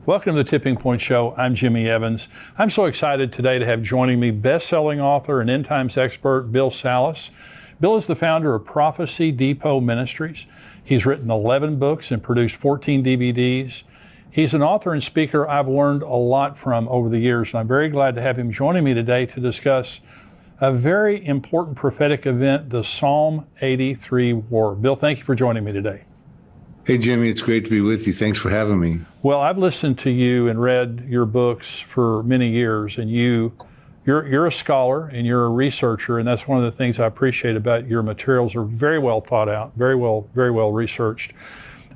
Welcome to the Tipping Point Show. I'm Jimmy Evans. I'm so excited today to have joining me best-selling author and end times expert Bill Salus. Bill is the founder of Prophecy Depot Ministries. He's written 11 books and produced 14 DVDs. He's an author and speaker I've learned a lot from over the years, and I'm very glad to have him joining me today to discuss a very important prophetic event, the Psalm 83 War. Bill, thank you for joining me today. Hey, Jimmy, it's great to be with you. Thanks for having me. Well, I've listened to you and read your books for many years, and you're a scholar and you're a researcher, and that's one of the things I appreciate about your materials. Are very well thought out, very well researched.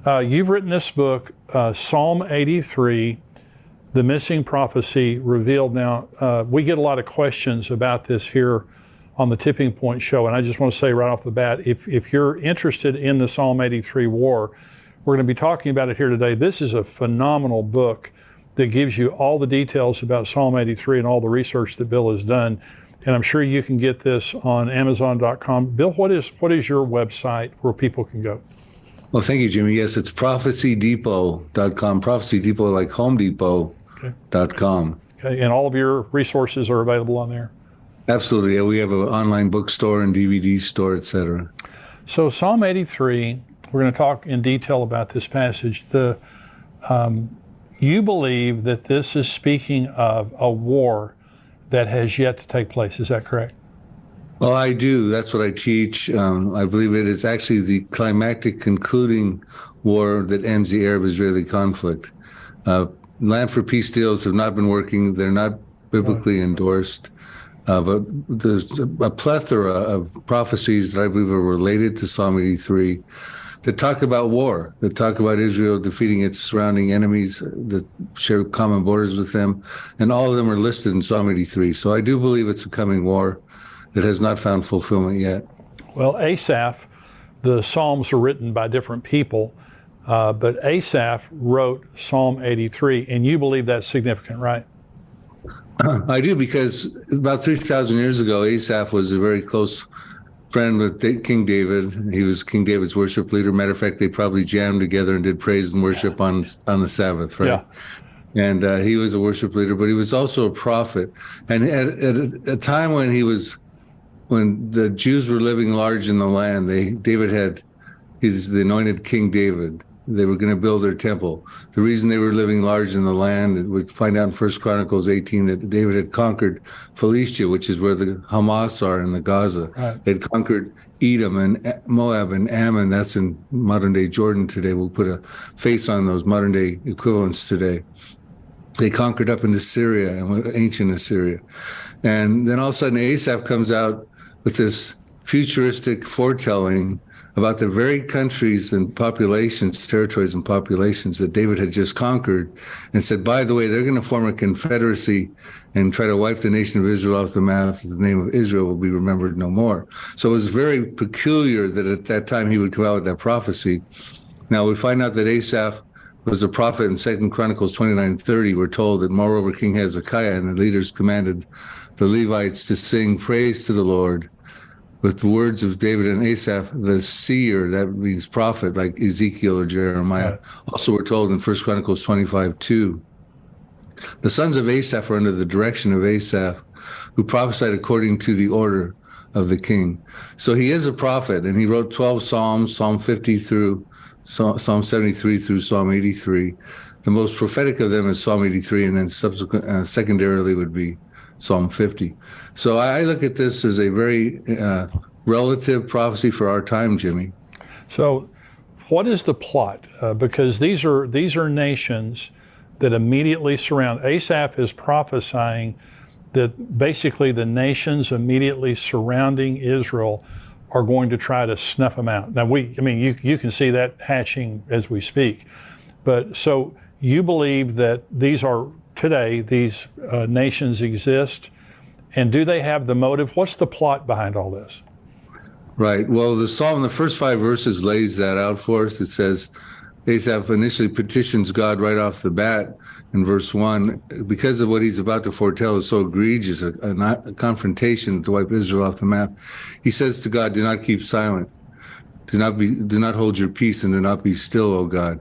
You've written this book, Psalm 83, The Missing Prophecy Revealed. Now, we get a lot of questions about this here on the Tipping Point Show, and I just want to say right off the bat, if you're interested in the Psalm 83 War, we're going to be talking about it here today. This is a phenomenal book that gives you all the details about Psalm 83 and all the research that Bill has done. And I'm sure you can get this on Amazon.com. Bill, what is your website where people can go? Well, thank you, Jimmy. Yes, it's prophecydepot.com. Prophecy Depot, like Home Depot.com. Okay, and all of your resources are available on there? Absolutely. Yeah, we have an online bookstore and DVD store, etc. So Psalm 83, we're going to talk in detail about this passage. You believe that this is speaking of a war that has yet to take place. Is that correct? Well, I do. That's what I teach. I believe it is actually the climactic concluding war that ends the Arab-Israeli conflict. Land for Peace deals have not been working. They're not biblically endorsed. But there's a plethora of prophecies that I believe are related to Psalm 83 that talk about war, that talk about Israel defeating its surrounding enemies that share common borders with them. And all of them are listed in Psalm 83. So I do believe it's a coming war that has not found fulfillment yet. Well, Asaph, the Psalms are written by different people, but Asaph wrote Psalm 83, and you believe that's significant, right? I do, because about 3,000 years ago, Asaph was a very close friend with King David. He was King David's worship leader. Matter of fact, they probably jammed together and did praise and worship on the Sabbath, right? Yeah. And he was a worship leader, but he was also a prophet. And at a time when the Jews were living large in the land, he's the anointed King David. They were going to build their temple. The reason they were living large in the land, we find out in 1 Chronicles 18 that David had conquered Philistia, which is where the Hamas are in the Gaza. Right. They'd conquered Edom and Moab and Ammon. That's in modern-day Jordan today. We'll put a face on those modern-day equivalents today. They conquered up into Syria, and ancient Assyria. And then all of a sudden, Asaph comes out with this futuristic foretelling about the very countries and populations, territories and populations that David had just conquered, and said, by the way, they're going to form a confederacy and try to wipe the nation of Israel off the map. The name of Israel will be remembered no more. So it was very peculiar that at that time he would come out with that prophecy. Now we find out that Asaph was a prophet in 2 Chronicles 29:30. We're told that moreover King Hezekiah and the leaders commanded the Levites to sing praise to the Lord with the words of David and Asaph, the seer, that means prophet, like Ezekiel or Jeremiah. Right. Also, we're told in 1 Chronicles 25:2, the sons of Asaph are under the direction of Asaph, who prophesied according to the order of the king. So he is a prophet, and he wrote 12 Psalms, Psalm 50 through Psalm 73 through Psalm 83. The most prophetic of them is Psalm 83, and then secondarily would be Psalm 50. So I look at this as a very relative prophecy for our time, Jimmy. So what is the plot? Because these are nations that immediately surround. Asaph is prophesying that basically the nations immediately surrounding Israel are going to try to snuff them out. Now you can see that hatching as we speak. But so you believe that these nations exist, and do they have the motive? What's the plot behind all this? Right. Well, the Psalm, the first 5 verses lays that out for us. It says Asaph initially petitions God right off the bat in verse 1 because of what he's about to foretell is so egregious, a confrontation to wipe Israel off the map. He says to God, do not keep silent. Do not hold your peace and do not be still, O God.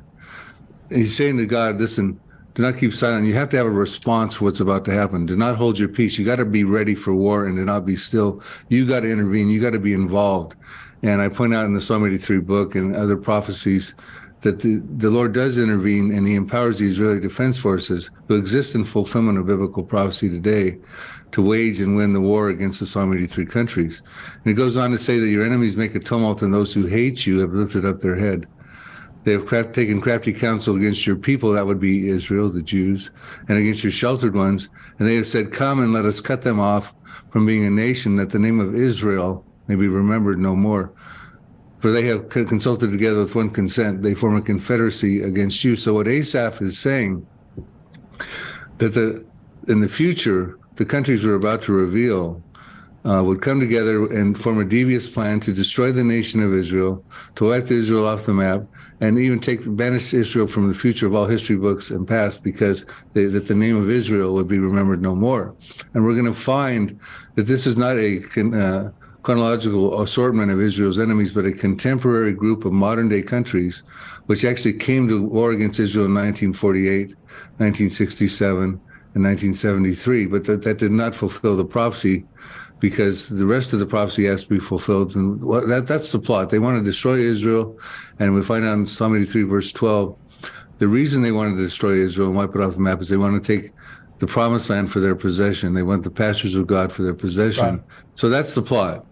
He's saying to God, listen, Do not keep silent. You have to have a response to what's about to happen. Do not hold your peace. You got to be ready for war and do not be still. You got to intervene. You got to be involved. And I point out in the Psalm 83 book and other prophecies that the Lord does intervene, and he empowers the Israeli Defense Forces, who exist in fulfillment of biblical prophecy today, to wage and win the war against the Psalm 83 countries. And it goes on to say that your enemies make a tumult, and those who hate you have lifted up their head. They have taken crafty counsel against your people, that would be Israel, the Jews, and against your sheltered ones. And they have said, come and let us cut them off from being a nation, that the name of Israel may be remembered no more. For they have consulted together with one consent. They form a confederacy against you. So what Asaph is saying, that in the future, the countries we're about to reveal would come together and form a devious plan to destroy the nation of Israel, to wipe Israel off the map, and even banish Israel from the future of all history books and past, because that the name of Israel would be remembered no more. And we're going to find that this is not a chronological assortment of Israel's enemies, but a contemporary group of modern-day countries, which actually came to war against Israel in 1948, 1967, and 1973, but that did not fulfill the prophecy, because the rest of the prophecy has to be fulfilled. And that's the plot. They want to destroy Israel. And we find out in Psalm 83, verse 12, the reason they wanted to destroy Israel and wipe it off the map is they want to take the promised land for their possession. They want the pastures of God for their possession. Right. So that's the plot.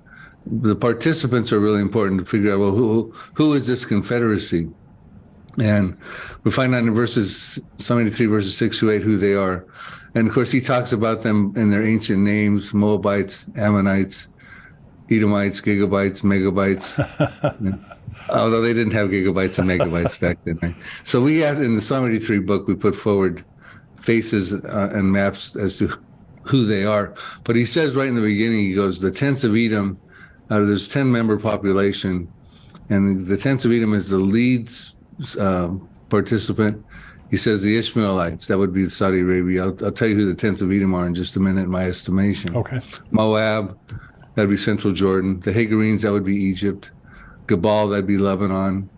The participants are really important to figure out, well, who is this confederacy? And we find out in Psalm 83, verses 6 to 8, who they are. And of course, he talks about them in their ancient names: Moabites, Ammonites, Edomites, gigabytes, megabytes. Although they didn't have gigabytes and megabytes back then. Right? So we had, in the Psalm 83 book, we put forward faces and maps as to who they are. But he says right in the beginning, he goes, the tents of Edom, there's 10-member population, and the tents of Edom is the lead participant. He says the Ishmaelites, that would be Saudi Arabia. I'll tell you who the tents of Edom are in just a minute, in my estimation. Okay. Moab, that'd be central Jordan. The Hagarenes, that would be Egypt. Gebal, that'd be Lebanon.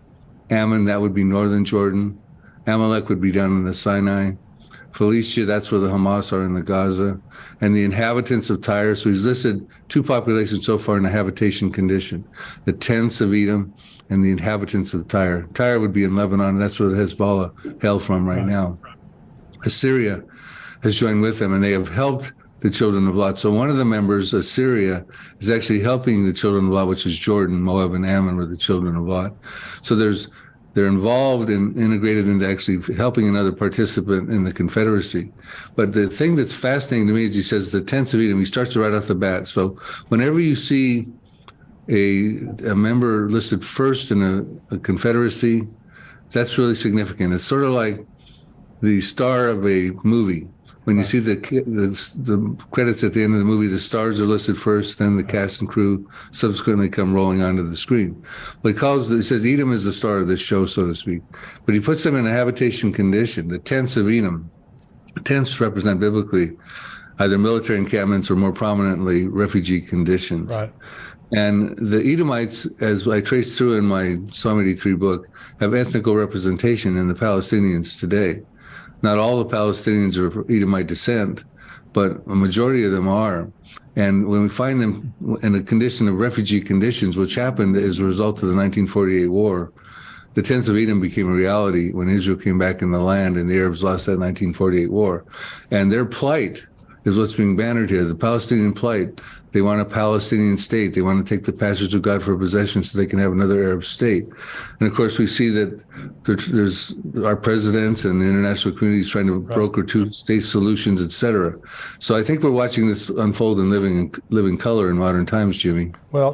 Ammon, that would be northern Jordan. Amalek would be down in the Sinai. Philistia, that's where the Hamas are in the Gaza. And the inhabitants of Tyre, so he's listed two populations so far in a habitation condition. The tents of Edom and the inhabitants of Tyre. Tyre would be in Lebanon, and that's where the Hezbollah hail from right now. Assyria has joined with them, and they have helped the children of Lot. So one of the members, Assyria, is actually helping the children of Lot, which is Jordan. Moab and Ammon were the children of Lot. So they're involved and integrated into actually helping another participant in the Confederacy. But the thing that's fascinating to me is he says the tents of Edom. He starts right off the bat. So whenever you see a member listed first in a Confederacy, that's really significant. It's sort of like the star of a movie. When you see the credits at the end of the movie, the stars are listed first, then the cast and crew subsequently come rolling onto the screen. Well, he says Edom is the star of this show, so to speak. But he puts them in a habitation condition, the tents of Edom. Tents represent biblically either military encampments or more prominently refugee conditions. Right. And the Edomites, as I trace through in my Psalm 83 book, have ethnical representation in the Palestinians today. Not all the Palestinians are of Edomite descent, but a majority of them are. And when we find them in a condition of refugee conditions, which happened as a result of the 1948 war, the tents of Edom became a reality when Israel came back in the land and the Arabs lost that 1948 war. And their plight is what's being bannered here, the Palestinian plight. They want a Palestinian state. They want to take the pastures of God for possession so they can have another Arab state. And of course, we see that there's our presidents and the international community is trying to broker two-state solutions, et cetera. So I think we're watching this unfold in living color in modern times, Jimmy. Well,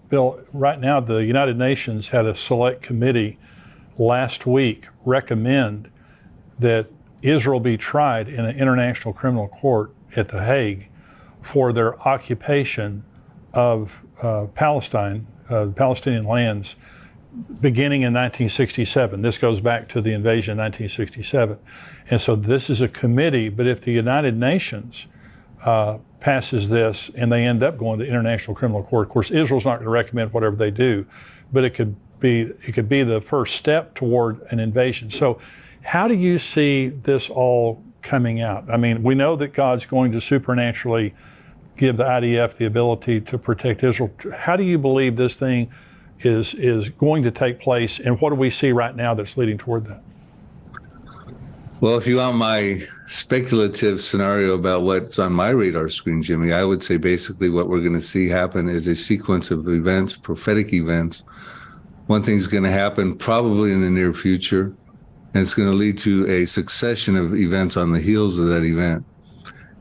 Bill, right now the United Nations had a select committee last week recommend that Israel be tried in an international criminal court at The Hague for their occupation of Palestine, Palestinian lands, beginning in 1967. This goes back to the invasion in 1967. And so this is a committee, but if the United Nations passes this and they end up going to International Criminal Court, of course, Israel's not going to recommend whatever they do, but it could be the first step toward an invasion. So How do you see this all coming out? I mean, we know that God's going to supernaturally give the IDF the ability to protect Israel. How do you believe this thing is going to take place, and what do we see right now that's leading toward that? Well, if you want my speculative scenario about what's on my radar screen, Jimmy, I would say basically what we're going to see happen is a sequence of events, prophetic events. One thing's going to happen probably in the near future, and it's going to lead to a succession of events on the heels of that event.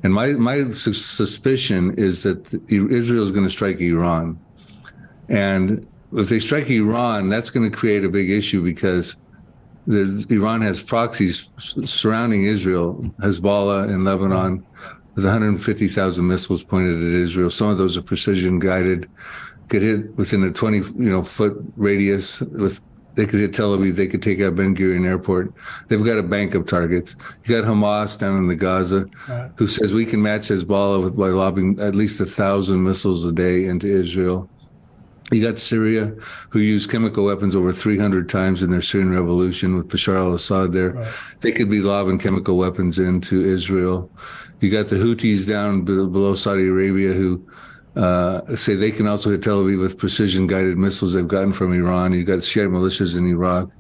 And my suspicion is that Israel is going to strike Iran. And if they strike Iran, that's going to create a big issue because Iran has proxies surrounding Israel, Hezbollah in Lebanon, with 150,000 missiles pointed at Israel. Some of those are precision guided, could hit within a 20-foot radius. They could hit Tel Aviv. They could take out Ben Gurion Airport. They've got a bank of targets. You got Hamas down in the Gaza, right, who says we can match Hezbollah by lobbing at least 1,000 missiles a day into Israel. You got Syria, who used chemical weapons over 300 times in their Syrian revolution with Bashar al-Assad there. Right. They could be lobbing chemical weapons into Israel. You got the Houthis down below Saudi Arabia who say they can also hit Tel Aviv with precision-guided missiles they've gotten from Iran. You got Shiite militias in Iraq.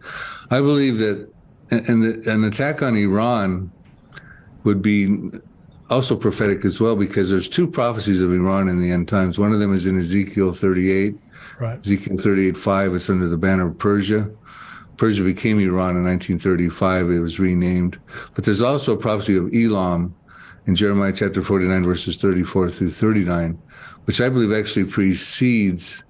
I believe that an attack on Iran would be also prophetic as well, because there's two prophecies of Iran in the end times. One of them is in Ezekiel 38. Right. Ezekiel 38:5, it's under the banner of Persia. Persia became Iran in 1935. It was renamed. But there's also a prophecy of Elam in Jeremiah chapter 49, verses 34 through 39, which I believe actually precedes,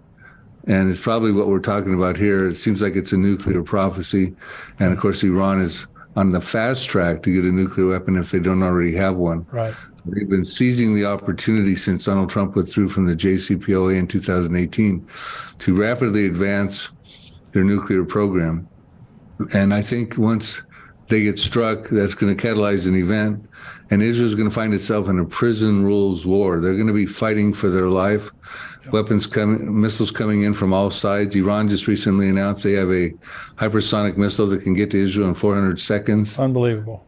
and it's probably what we're talking about here. It seems like it's a nuclear prophecy. And of course, Iran is on the fast track to get a nuclear weapon if they don't already have one. Right. They've been seizing the opportunity since Donald Trump withdrew from the JCPOA in 2018 to rapidly advance their nuclear program. And I think once they get struck, that's going to catalyze an event, and Israel's going to find itself in a prison rules war. They're going to be fighting for their life. Yep. Weapons coming, missiles coming in from all sides. Iran just recently announced they have a hypersonic missile that can get to Israel in 400 seconds. Unbelievable.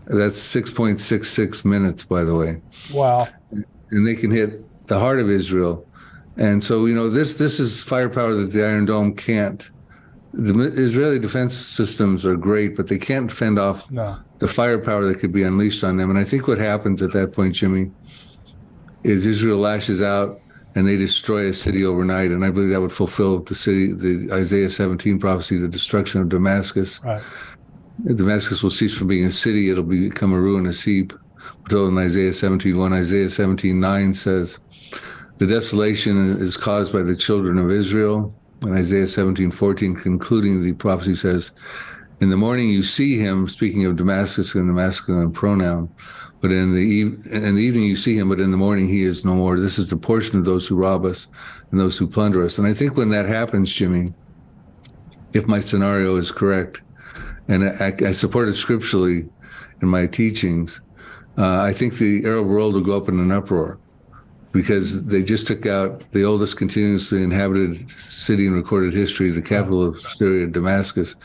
That's 6.66 minutes, by the way. Wow. And they can hit the heart of Israel. And so, this is firepower that the Iron Dome can't. The Israeli defense systems are great, but they can't fend off the firepower that could be unleashed on them. And I think what happens at that point, Jimmy, is Israel lashes out and they destroy a city overnight. And I believe that would fulfill the Isaiah 17 prophecy, the destruction of Damascus. Right. Damascus will cease from being a city. It'll become a ruinous heap. We're told in Isaiah 17:1, Isaiah 17:9 says, the desolation is caused by the children of Israel. And Isaiah 17:14, concluding the prophecy, says, in the morning you see him, speaking of Damascus in the masculine pronoun, but in the evening you see him, but in the morning he is no more. This is the portion of those who rob us and those who plunder us. And I think when that happens, Jimmy, if my scenario is correct, and I support it scripturally in my teachings, I think the Arab world will go up in an uproar, because they just took out the oldest continuously inhabited city in recorded history, the capital of Syria, Damascus,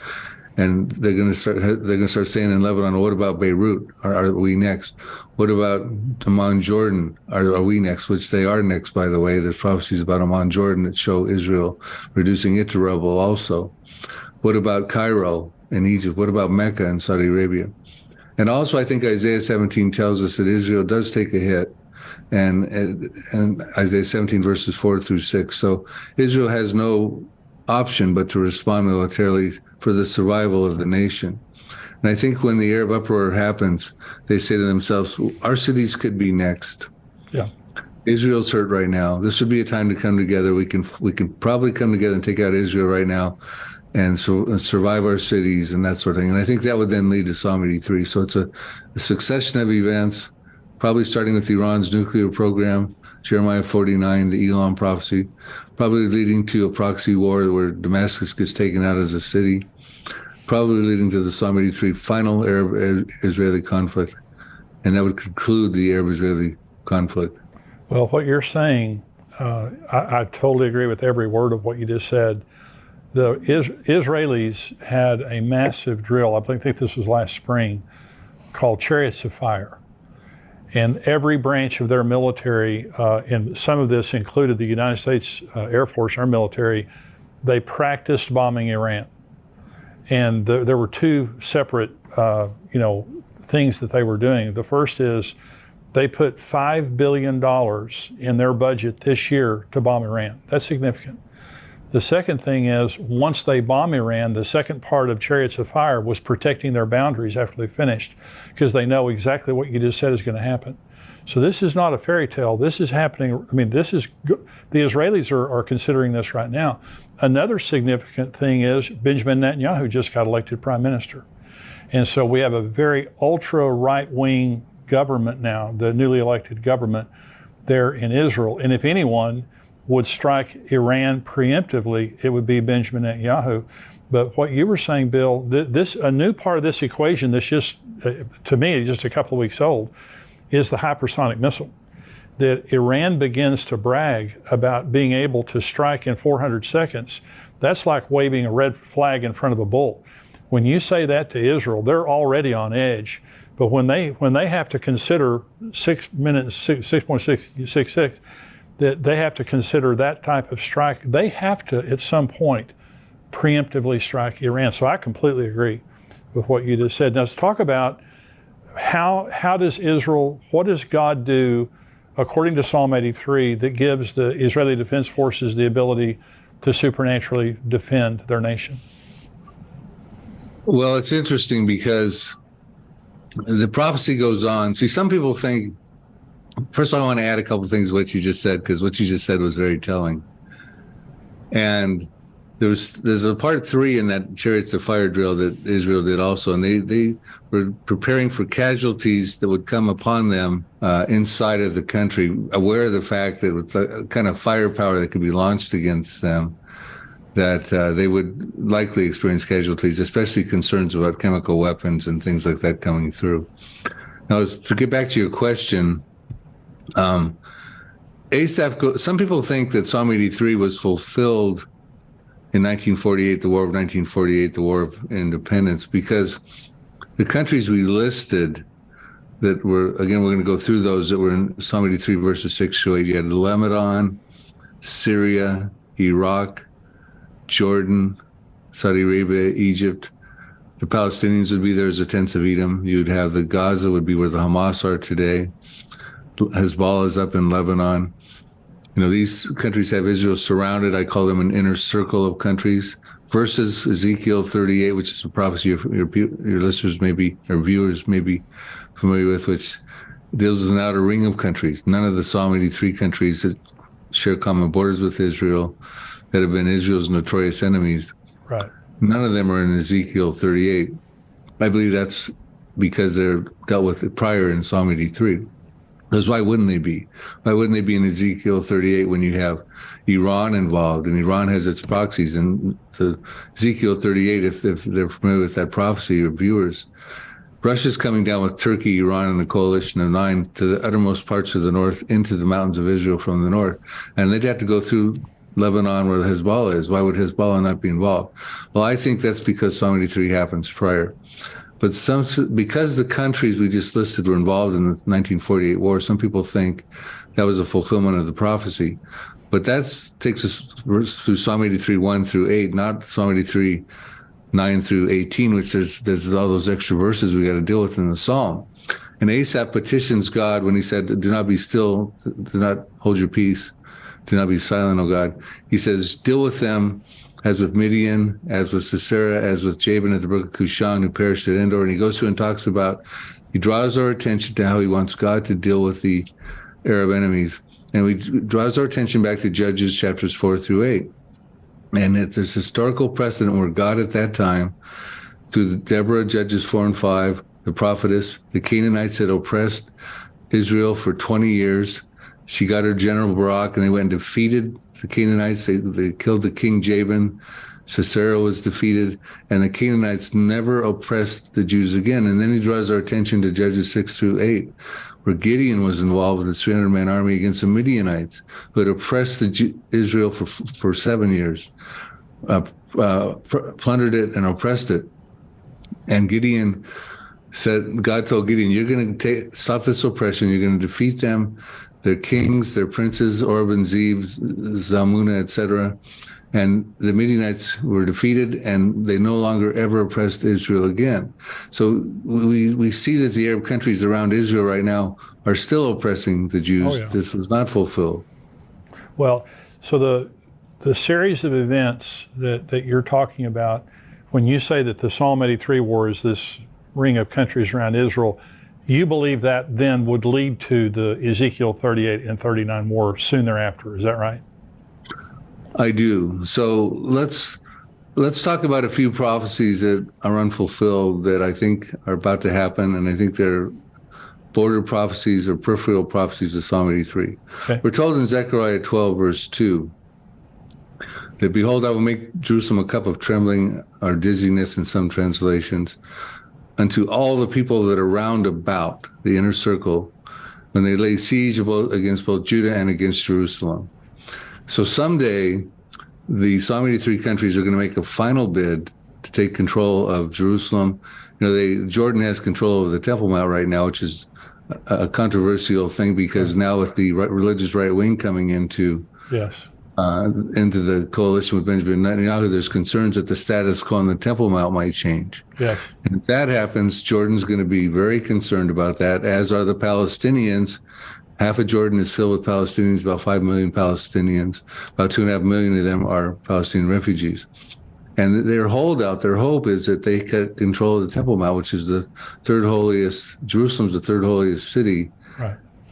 and they're going to start saying in Lebanon, what about Beirut? Are we next? What about Amman, Jordan? Are we next? Which they are next, by the way. There's prophecies about Amman, Jordan that show Israel reducing it to rubble also. What about Cairo in Egypt? What about Mecca in Saudi Arabia? And also, I think Isaiah 17 tells us that Israel does take a hit. And Isaiah 17 verses 4 through 6. So Israel has no option but to respond militarily for the survival of the nation. And I think when the Arab uproar happens, they say to themselves, our cities could be next. Yeah. Israel's hurt right now. This would be a time to come together. We can probably come together and take out Israel right now and survive our cities and that sort of thing. And I think that would then lead to Psalm 83. So it's a succession of events, probably starting with Iran's nuclear program, Jeremiah 49, the Elam prophecy, probably leading to a proxy war where Damascus gets taken out as a city, probably leading to the Psalm 83 final Arab-Israeli conflict, and that would conclude the Arab-Israeli conflict. Well, what you're saying, I totally agree with every word of what you just said. the Israelis had a massive drill, I think this was last spring, called Chariots of Fire. And every branch of their military, and some of this included the United States Air Force, our military, they practiced bombing Iran. And there were two separate, things that they were doing. The first is they put $5 billion in their budget this year to bomb Iran. That's significant. The second thing is, once they bomb Iran, the second part of Chariots of Fire was protecting their boundaries after they finished, because they know exactly what you just said is going to happen. So this is not a fairy tale. This is happening. I mean, the Israelis are considering this right now. Another significant thing is Benjamin Netanyahu just got elected prime minister. And so we have a very ultra right-wing government now, the newly elected government there in Israel. And if anyone would strike Iran preemptively, it would be Benjamin Netanyahu. But what you were saying, Bill, a new part of this equation that's just, to me, just a couple of weeks old, is the hypersonic missile. That Iran begins to brag about being able to strike in 400 seconds. That's like waving a red flag in front of a bull. When you say that to Israel, they're already on edge. But when they have to consider 6.666, that they have to consider that type of strike, they have to, at some point, preemptively strike Iran. So I completely agree with what you just said. Now let's talk about how does Israel, what does God do, according to Psalm 83, that gives the Israeli Defense Forces the ability to supernaturally defend their nation? Well, it's interesting because the prophecy goes on. See, some people think, first of all, I want to add a couple of things to what you just said, because what you just said was very telling. And there's a part 3 in that Chariots of Fire drill that Israel did also, and they were preparing for casualties that would come upon them inside of the country, aware of the fact that with the kind of firepower that could be launched against them, that they would likely experience casualties, especially concerns about chemical weapons and things like that coming through. Now, to get back to your question, Asaph, some people think that Psalm 83 was fulfilled in 1948, the War of 1948, the War of Independence, because the countries we listed that were, again, we're going to go through those that were in Psalm 83, verses 6 to 8. You had Lebanon, Syria, Iraq, Jordan, Saudi Arabia, Egypt. The Palestinians would be there as the tents of Edom. You'd have the Gaza would be where the Hamas are today. Hezbollah is up in Lebanon. These countries have Israel surrounded. I call them an inner circle of countries. Versus Ezekiel 38, which is a prophecy your listeners may be, or viewers may be familiar with, which deals with an outer ring of countries. None of the Psalm 83 countries that share common borders with Israel, that have been Israel's notorious enemies. Right. None of them are in Ezekiel 38. I believe that's because they're dealt with prior in Psalm 83. Because why wouldn't they be? Why wouldn't they be in Ezekiel 38 when you have Iran involved, and Iran has its proxies? And the Ezekiel 38, if they're familiar with that prophecy, or viewers, Russia's coming down with Turkey, Iran, and a coalition of 9 to the uttermost parts of the north, into the mountains of Israel from the north. And they'd have to go through Lebanon, where the Hezbollah is. Why would Hezbollah not be involved? Well, I think that's because Psalm 83 happens prior. But because the countries we just listed were involved in the 1948 war, some people think that was a fulfillment of the prophecy. But that takes us through Psalm 83, 1 through 8, not Psalm 83, 9 through 18, which there's all those extra verses we got to deal with in the Psalm. And Asaph petitions God when he said, "Do not be still, do not hold your peace, do not be silent, O God." He says, "Deal with them as with Midian, as with Sisera, as with Jabin at the brook of Kushan, who perished at Endor." And he goes through and talks about, he draws our attention to how he wants God to deal with the Arab enemies. And he draws our attention back to Judges chapters 4 through 8. And there's historical precedent where God at that time, through the Deborah, Judges 4 and 5, the prophetess, the Canaanites had oppressed Israel for 20 years. She got her general Barak, and they went and defeated the Canaanites. They killed the king Jabin. Sisera was defeated, and the Canaanites never oppressed the Jews again. And then he draws our attention to Judges 6 through 8, where Gideon was involved with a 300-man army against the Midianites, who had oppressed Israel for 7 years. plundered it and oppressed it. And Gideon said, God told Gideon, you're going to stop this oppression. You're going to defeat them, their kings, their princes, Orb and Zeb, Zalmunna, etc. And the Midianites were defeated, and they no longer ever oppressed Israel again. So we see that the Arab countries around Israel right now are still oppressing the Jews. Oh, yeah. This was not fulfilled. Well, so the series of events that you're talking about, when you say that the Psalm 83 war is this ring of countries around Israel, you believe that then would lead to the Ezekiel 38 and 39 war soon thereafter. Is that right? I do. So let's talk about a few prophecies that are unfulfilled that I think are about to happen, and I think they're border prophecies or peripheral prophecies of Psalm 83. Okay. We're told in Zechariah 12, verse 2, that behold, I will make Jerusalem a cup of trembling or dizziness in some translations, unto all the people that are round about the inner circle, when they lay siege against both Judah and against Jerusalem. So someday, the Psalm 83 countries are going to make a final bid to take control of Jerusalem. Jordan has control of the Temple Mount right now, which is a controversial thing because now with the religious right wing coming into the coalition with Benjamin Netanyahu, there's concerns that the status quo on the Temple Mount might change. Yes. And if that happens, Jordan's going to be very concerned about that, as are the Palestinians. Half of Jordan is filled with Palestinians, about 5 million Palestinians. About 2.5 million of them are Palestinian refugees. And their hope is that they get control of the Temple Mount, which is the third holiest, Jerusalem's the third holiest city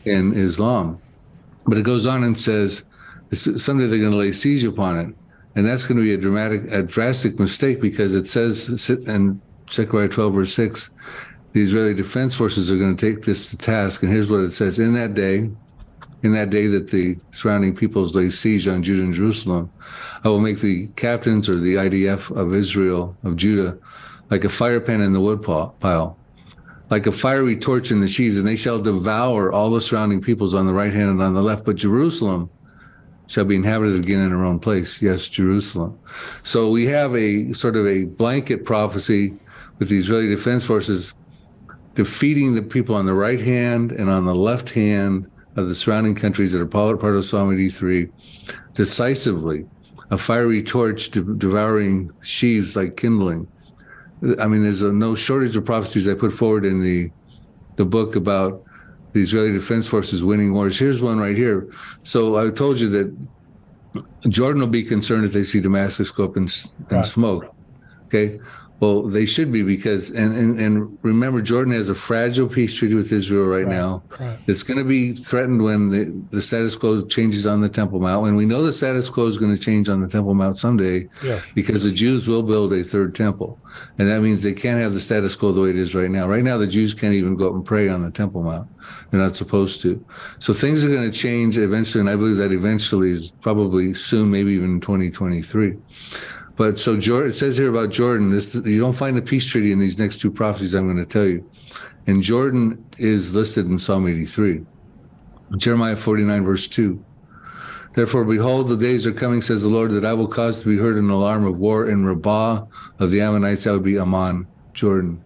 in Islam. But it goes on and says, someday they're going to lay siege upon it. And that's going to be a drastic mistake, because it says in Zechariah 12, verse 6, the Israeli Defense Forces are going to take this to task. And here's what it says. In that day that the surrounding peoples lay siege on Judah and Jerusalem, I will make the captains or the IDF of Israel, of Judah, like a fire pan in the wood pile, like a fiery torch in the sheaves, and they shall devour all the surrounding peoples on the right hand and on the left. But Jerusalem shall be inhabited again in her own place. Yes, Jerusalem. So we have a sort of a blanket prophecy with the Israeli Defense Forces defeating the people on the right hand and on the left hand of the surrounding countries that are part of Psalm 83 decisively, a fiery torch devouring sheaves like kindling. I mean, there's no shortage of prophecies I put forward in the book about the Israeli Defense Forces winning wars. Here's one right here. So I told you that Jordan will be concerned if they see Damascus go up in smoke. Okay. Well, they should be, because, and remember, Jordan has a fragile peace treaty with Israel right now. It's going to be threatened when the status quo changes on the Temple Mount. And we know the status quo is going to change on the Temple Mount someday, because the Jews will build a third temple. And that means they can't have the status quo the way it is right now. Right now, the Jews can't even go up and pray on the Temple Mount. They're not supposed to. So things are going to change eventually, and I believe that eventually is probably soon, maybe even in 2023. But so Jordan, it says here about Jordan, you don't find the peace treaty in these next two prophecies I'm going to tell you. And Jordan is listed in Psalm 83. Jeremiah 49, verse 2. Therefore, behold, the days are coming, says the Lord, that I will cause to be heard an alarm of war in Rabbah of the Ammonites. That would be Ammon, Jordan.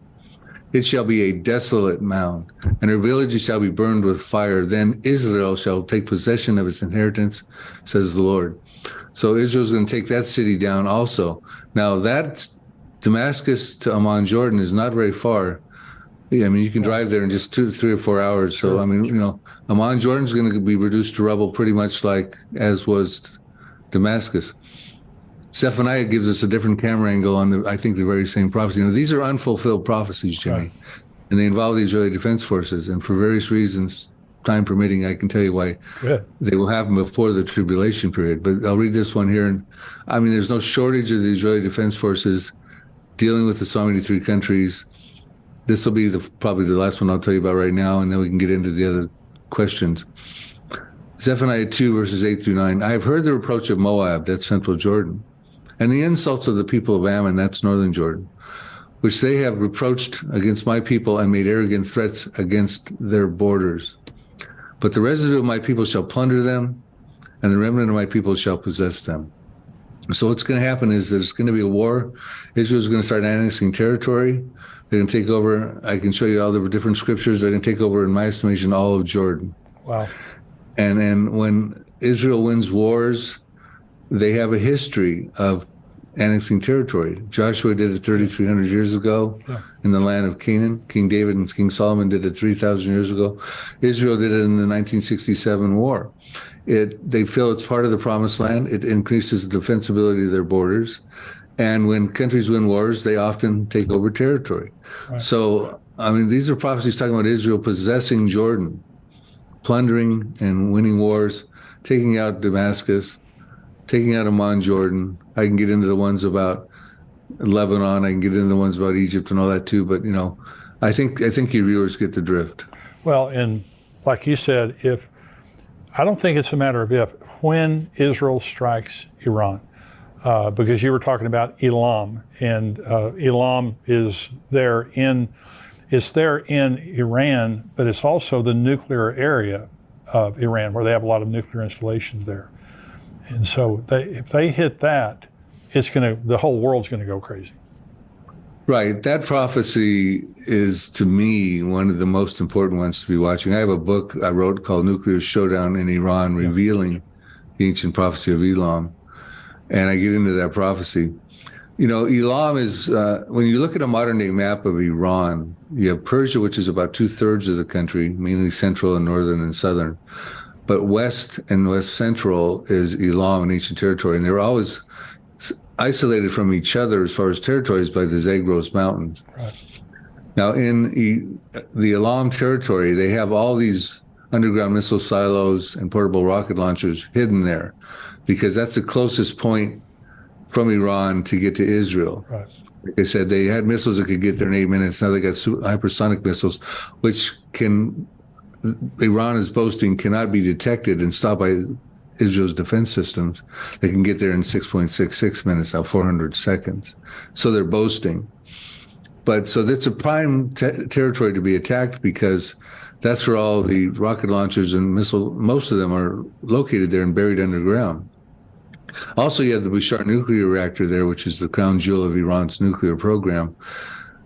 It shall be a desolate mound, and her villages shall be burned with fire. Then Israel shall take possession of its inheritance, says the Lord. So Israel's going to take that city down also. Now, that's Damascus to Ammon, Jordan is not very far. I mean, you can drive there in just 3 or 4 hours. So, I mean, Ammon, Jordan's going to be reduced to rubble pretty much like as was Damascus. Zephaniah gives us a different camera angle on I think the very same prophecy. These are unfulfilled prophecies, Jimmy, and they involve the Israeli Defense Forces. And for various reasons, time permitting, I can tell you why they will happen before the tribulation period. But I'll read this one here. And I mean, there's no shortage of the Israeli Defense Forces dealing with the Psalm 83 countries. This will be probably the last one I'll tell you about right now, and then we can get into the other questions. Zephaniah 2, verses 8 through 9. I have heard the reproach of Moab, that's central Jordan, and the insults of the people of Ammon, that's northern Jordan, which they have reproached against my people and made arrogant threats against their borders. But the residue of my people shall plunder them, and the remnant of my people shall possess them. So what's going to happen is there's going to be a war. Israel's going to start annexing territory. They're going to take over. I can show you all the different scriptures. They're going to take over, in my estimation, all of Jordan. Wow. And when Israel wins wars, they have a history of annexing territory. Joshua did it 3,300 years ago in the land of Canaan. King David and King Solomon did it 3,000 years ago. Israel did it in the 1967 war. They feel it's part of the promised land. It increases the defensibility of their borders. And when countries win wars, they often take over territory. Right. So, I mean, these are prophecies talking about Israel possessing Jordan, plundering and winning wars, taking out Damascus, taking out Amman, Jordan. I can get into the ones about Lebanon. I can get into the ones about Egypt and all that too. But, I think your viewers get the drift. Well, and like you said, I don't think it's a matter of if, when Israel strikes Iran, because you were talking about Elam, and Elam is it's there in Iran, but it's also the nuclear area of Iran, where they have a lot of nuclear installations there. And so if they hit that, the whole world's going to go crazy. Right. That prophecy is, to me, one of the most important ones to be watching. I have a book I wrote called Nuclear Showdown in Iran, revealing the ancient prophecy of Elam. And I get into that prophecy. Elam is, when you look at a modern day map of Iran, you have Persia, which is about 2/3 of the country, mainly central and northern and southern. But west and west central is Elam, an ancient territory. And they're always isolated from each other as far as territories by the Zagros Mountains. Right. Now, in the Elam territory, they have all these underground missile silos and portable rocket launchers hidden there, because that's the closest point from Iran to get to Israel. Right. Like I said, they had missiles that could get there in 8 minutes. Now they got hypersonic missiles, which Iran is boasting cannot be detected and stopped by Israel's defense systems. They can get there in 6.66 minutes, now 400 seconds. So they're boasting. But so that's a prime territory to be attacked, because that's where all the rocket launchers and most of them are located there and buried underground. Also, you have the Bushehr nuclear reactor there, which is the crown jewel of Iran's nuclear program.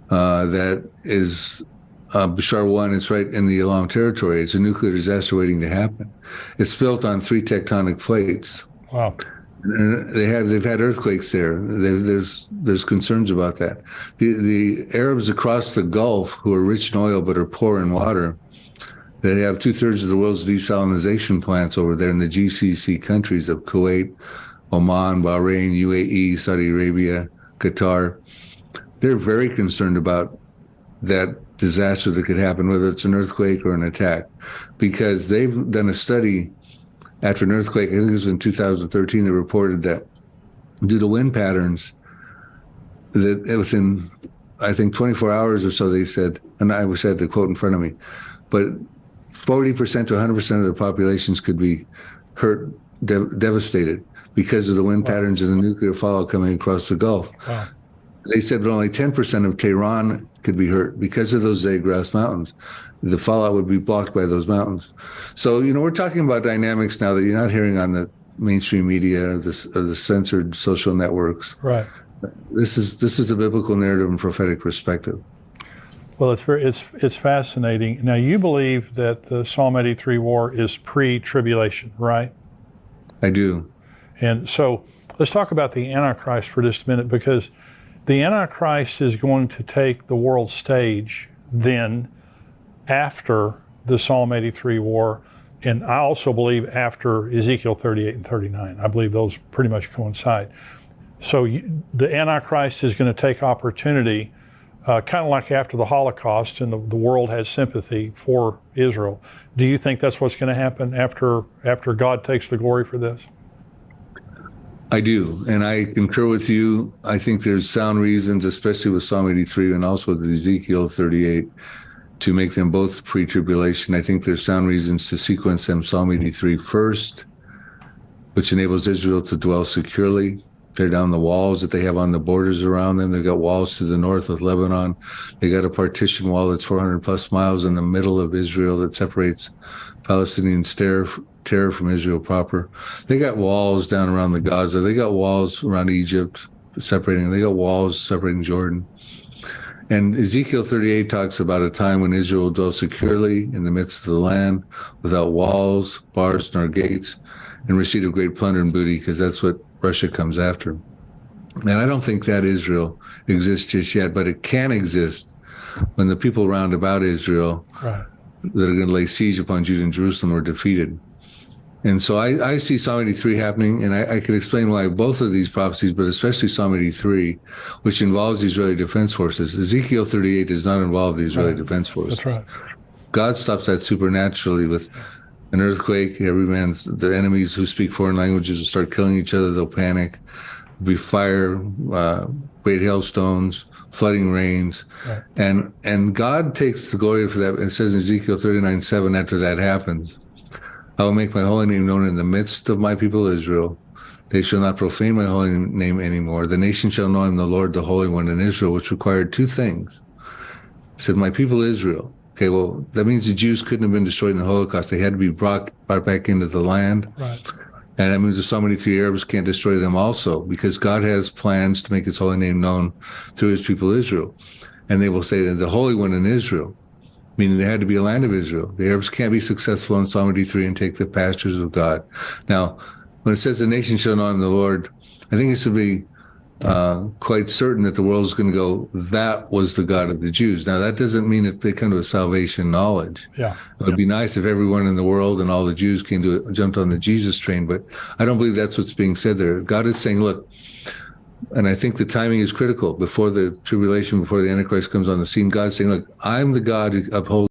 That is Bushehr 1. It's right in the Elam territory. It's a nuclear disaster waiting to happen. It's built on 3 tectonic plates. Wow. And they've had earthquakes there. There's concerns about that. The Arabs across the Gulf, who are rich in oil but are poor in water, they have 2/3 of the world's desalinization plants over there in the GCC countries of Kuwait, Oman, Bahrain, UAE, Saudi Arabia, Qatar. They're very concerned about that disaster that could happen, whether it's an earthquake or an attack, because they've done a study after an earthquake. I think it was in 2013. They reported that due to wind patterns, that within, I think, 24 hours or so, they said, and I wish I had the quote in front of me, but 40% to 100% of the populations could be hurt, devastated, because of the wind patterns and the nuclear fallout coming across the Gulf. Wow. They said that only 10% of Tehran could be hurt because of those Zagros Mountains. The fallout would be blocked by those mountains. So, we're talking about dynamics now that you're not hearing on the mainstream media or the censored social networks. Right. This is a biblical narrative and prophetic perspective. Well, it's fascinating. Now, you believe that the Psalm 83 war is pre-tribulation, right? I do. And so let's talk about the Antichrist for just a minute, because the Antichrist is going to take the world stage then after the Psalm 83 war, and I also believe after Ezekiel 38 and 39. I believe those pretty much coincide. So the Antichrist is going to take opportunity, kind of like after the Holocaust, and the world had sympathy for Israel. Do you think that's what's going to happen after God takes the glory for this? I do, and I concur with you. I think there's sound reasons, especially with Psalm 83 and also with Ezekiel 38, to make them both pre-tribulation. I think there's sound reasons to sequence them Psalm 83 first, which enables Israel to dwell securely, tear down the walls that they have on the borders around them. They've got walls to the north with Lebanon. They got a partition wall that's 400 plus miles in the middle of Israel that separates Palestinian terror from Israel proper. They got walls down around the Gaza. They got walls around Egypt separating. They got walls separating Jordan. And Ezekiel 38 talks about a time when Israel will dwell securely in the midst of the land without walls, bars, nor gates, and receive of great plunder and booty, because that's what Russia comes after. And I don't think that Israel exists just yet, but it can exist when the people round about Israel Right. that are going to lay siege upon Judah and Jerusalem are defeated. And so I see Psalm 83 happening, and I could explain why both of these prophecies, but especially Psalm 83, which involves the Israeli Defense Forces. Ezekiel 38 does not involve the Israeli Defense Forces. That's right. God stops that supernaturally with an earthquake. The enemies who speak foreign languages will start killing each other. They'll panic. There'll be fire, great hailstones, flooding rains. Right. And God takes the glory for that. It says in Ezekiel 39:7, after that happens, I will make my holy name known in the midst of my people Israel. They shall not profane my holy name anymore. The nation shall know I am the Lord, the Holy One in Israel, which required two things. It said, my people Israel. Okay, well, that means the Jews couldn't have been destroyed in the Holocaust. They had to be brought back into the land. Right. And that means the so many three Arabs can't destroy them also, because God has plans to make his holy name known through his people Israel. And they will say that the Holy One in Israel, meaning there had to be a land of Israel. The Arabs can't be successful in Psalm 83 and take the pastures of God. Now, when it says the nation shall know I am the Lord, I think it should be quite certain that the world is going to go, that was the God of the Jews. Now, that doesn't mean that they come to a salvation knowledge. Yeah. It would be nice if everyone in the world and all the Jews jumped on the Jesus train, but I don't believe that's what's being said there. God is saying, look, and I think the timing is critical. Before the tribulation, before the Antichrist comes on the scene, God's saying, look, I'm the God who upholds.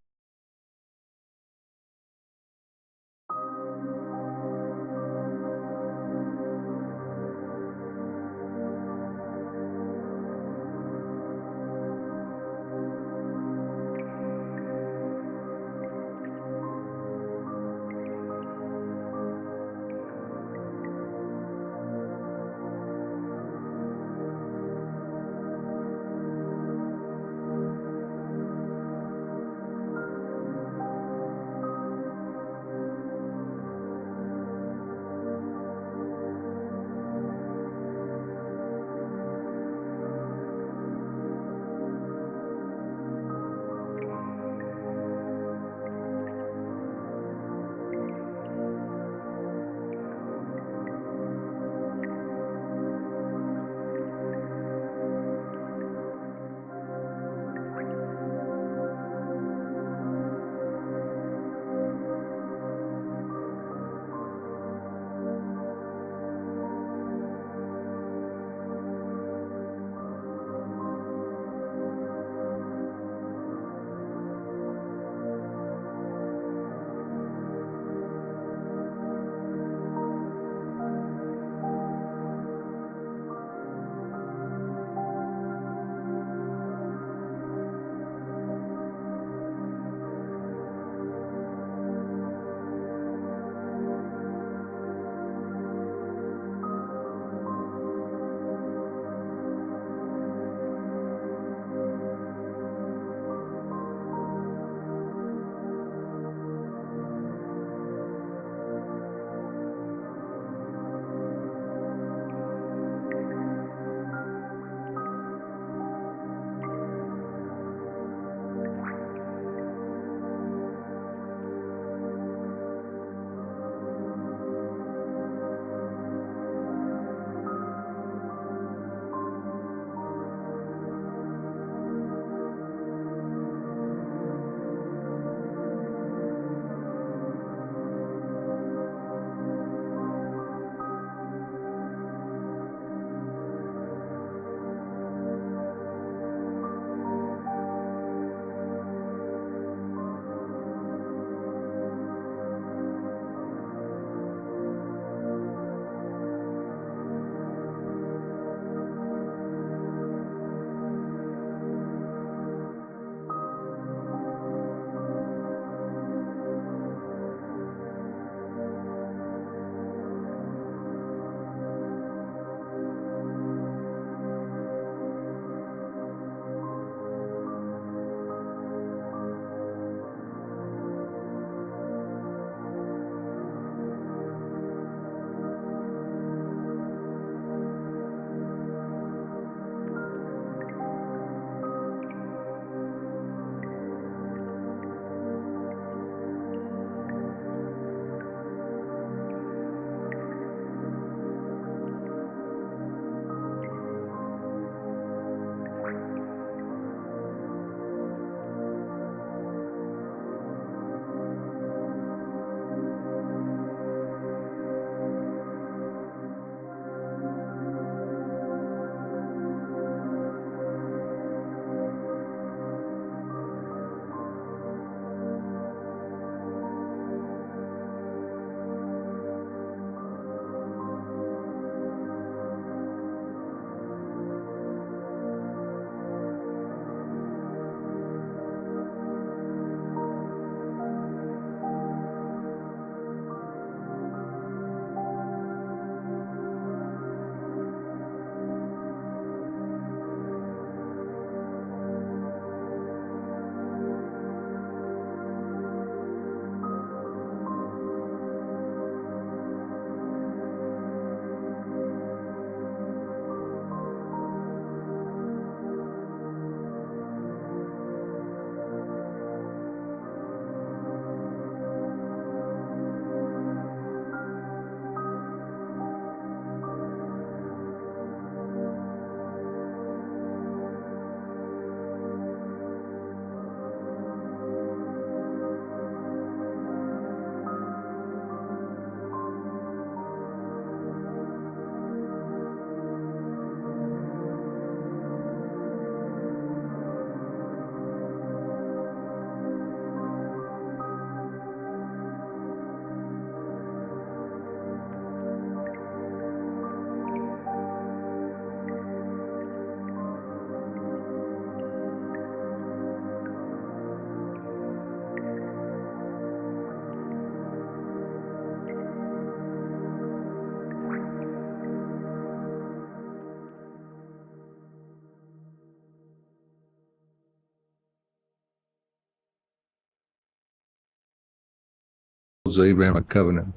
the Abrahamic covenant.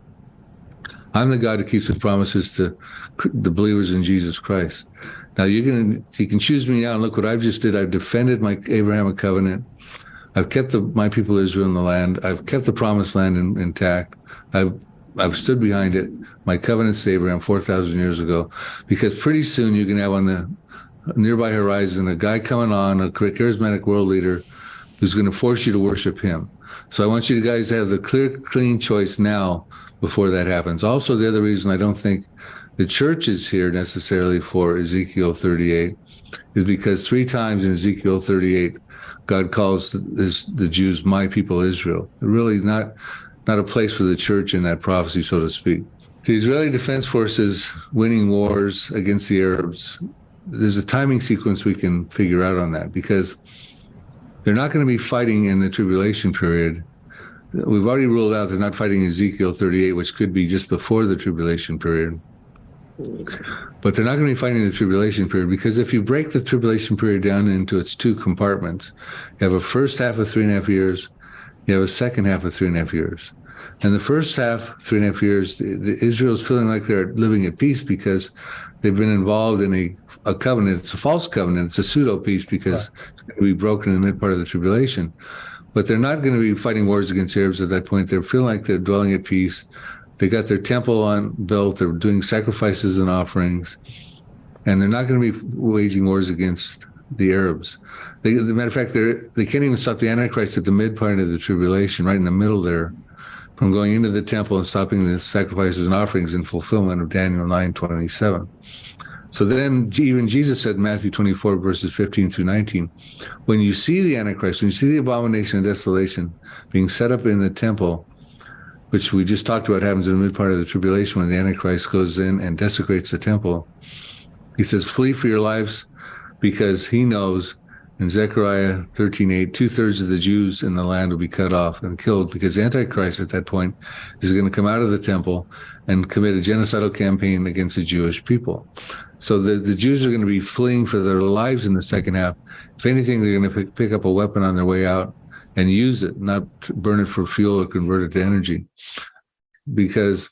I'm the God who keeps his promises to the believers in Jesus Christ. Now you can choose me now, and look what I've just did. I've defended my Abrahamic covenant. I've kept my people Israel in the land. I've kept the promised land intact. I've stood behind it. My covenants to Abraham 4,000 years ago, because pretty soon you can have on the nearby horizon a guy coming on, a charismatic world leader, who's going to force you to worship him. So I want you guys to have the clear, clean choice now before that happens. Also, the other reason I don't think the church is here necessarily for Ezekiel 38 is because 3 times in Ezekiel 38, God calls the Jews my people Israel. Really not a place for the church in that prophecy, so to speak. The Israeli Defense Forces winning wars against the Arabs, there's a timing sequence we can figure out on that, because they're not going to be fighting in the tribulation period. We've already ruled out they're not fighting Ezekiel 38, which could be just before the tribulation period. But they're not going to be fighting the tribulation period, because if you break the tribulation period down into its 2 compartments, you have a first half of 3.5 years, you have a second half of 3.5 years. And the first half, 3.5 years, Israel's feeling like they're living at peace because they've been involved in a covenant. It's a false covenant. It's a pseudo peace because it's going to be broken in the mid part of the tribulation. But they're not going to be fighting wars against Arabs at that point. They're feeling like they're dwelling at peace. They got their temple built. They're doing sacrifices and offerings. And they're not going to be waging wars against the Arabs. As a matter of fact, they can't even stop the Antichrist at the mid part of the tribulation, right in the middle there, from going into the temple and stopping the sacrifices and offerings in fulfillment of Daniel 9:27. So then even Jesus said in Matthew 24, verses 15 through 19, when you see the Antichrist, when you see the abomination of desolation being set up in the temple, which we just talked about happens in the mid part of the tribulation when the Antichrist goes in and desecrates the temple, he says, flee for your lives, because he knows in Zechariah 13:8, 2/3 of the Jews in the land will be cut off and killed, because the Antichrist at that point is going to come out of the temple and commit a genocidal campaign against the Jewish people. So the Jews are going to be fleeing for their lives in the second half. If anything, they're going to pick up a weapon on their way out and use it, not burn it for fuel or convert it to energy. Because,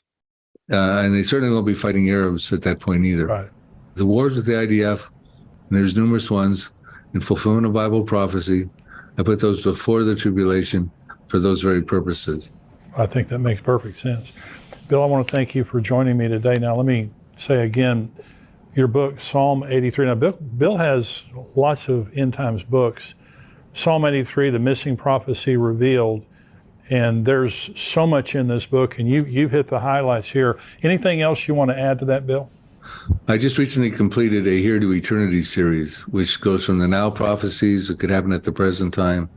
and they certainly won't be fighting Arabs at that point either. Right. The wars with the IDF, and there's numerous ones, in fulfillment of Bible prophecy, I put those before the tribulation for those very purposes. I think that makes perfect sense. Bill, I want to thank you for joining me today. Now, let me say again, your book, Psalm 83. Now, Bill has lots of end times books. Psalm 83, The Missing Prophecy Revealed, and there's so much in this book, and you've hit the highlights here. Anything else you want to add to that, Bill? I just recently completed a Here to Eternity series, which goes from the now prophecies that could happen at the present time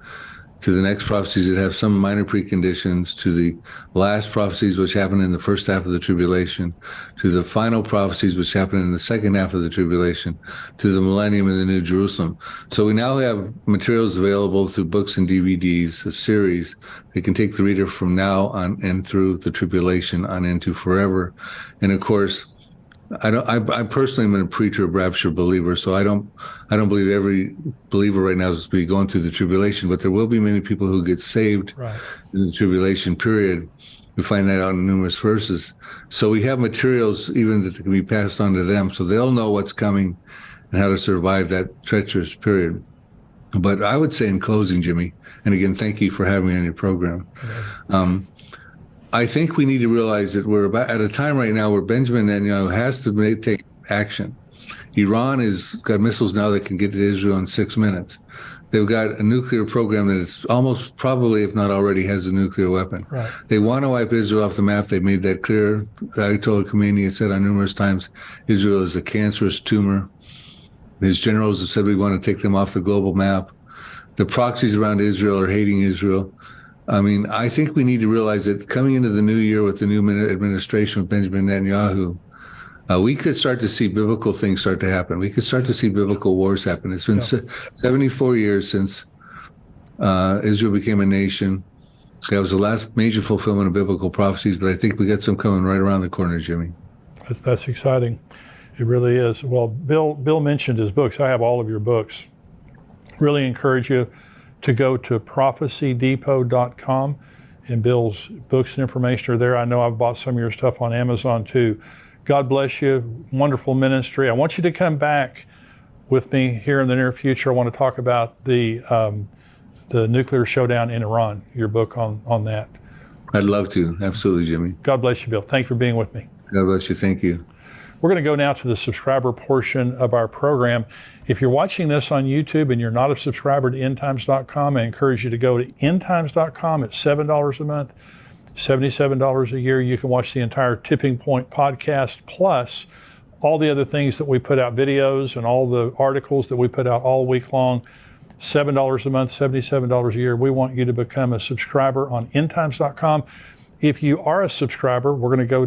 to the next prophecies that have some minor preconditions, to the last prophecies which happen in the first half of the tribulation, to the final prophecies which happen in the second half of the tribulation, to the millennium and the New Jerusalem. So we now have materials available through books and DVDs, a series that can take the reader from now on and through the tribulation on into forever. And of course, I personally am a preacher, rapture believer, so I don't believe every believer right now is going through the tribulation, but there will be many people who get saved in the tribulation period. We find that out in numerous verses. So we have materials even that can be passed on to them, so they'll know what's coming and how to survive that treacherous period. But I would say in closing, Jimmy, and again, thank you for having me on your program. I think we need to realize that we're about at a time right now where Benjamin Netanyahu has to take action. Iran has got missiles now that can get to Israel in 6 minutes. They've got a nuclear program that is almost probably, if not already, has a nuclear weapon. Right. They want to wipe Israel off the map. They made that clear. Ayatollah Khomeini has said on numerous times, Israel is a cancerous tumor. His generals have said we want to take them off the global map. The proxies around Israel are hating Israel. I mean, I think we need to realize that coming into the new year with the new administration of Benjamin Netanyahu, we could start to see biblical things start to happen. We could start to see biblical wars happen. It's been 74 years since Israel became a nation. That was the last major fulfillment of biblical prophecies, but I think we got some coming right around the corner, Jimmy. That's exciting. It really is. Well, Bill mentioned his books. I have all of your books. Really encourage you to go to prophecydepot.com and Bill's books and information are there. I know I've bought some of your stuff on Amazon too. God bless you. Wonderful ministry. I want you to come back with me here in the near future. I want to talk about the nuclear showdown in Iran, your book on that. I'd love to. Absolutely, Jimmy. God bless you, Bill. Thank you for being with me. God bless you. Thank you. We're going to go now to the subscriber portion of our program. If you're watching this on YouTube and you're not a subscriber to endtimes.com, I encourage you to go to endtimes.com. It's $7 a month, $77 a year. You can watch the entire Tipping Point podcast, plus all the other things that we put out, videos and all the articles that we put out all week long. $7 a month, $77 a year. We want you to become a subscriber on endtimes.com. If you are a subscriber, we're going to go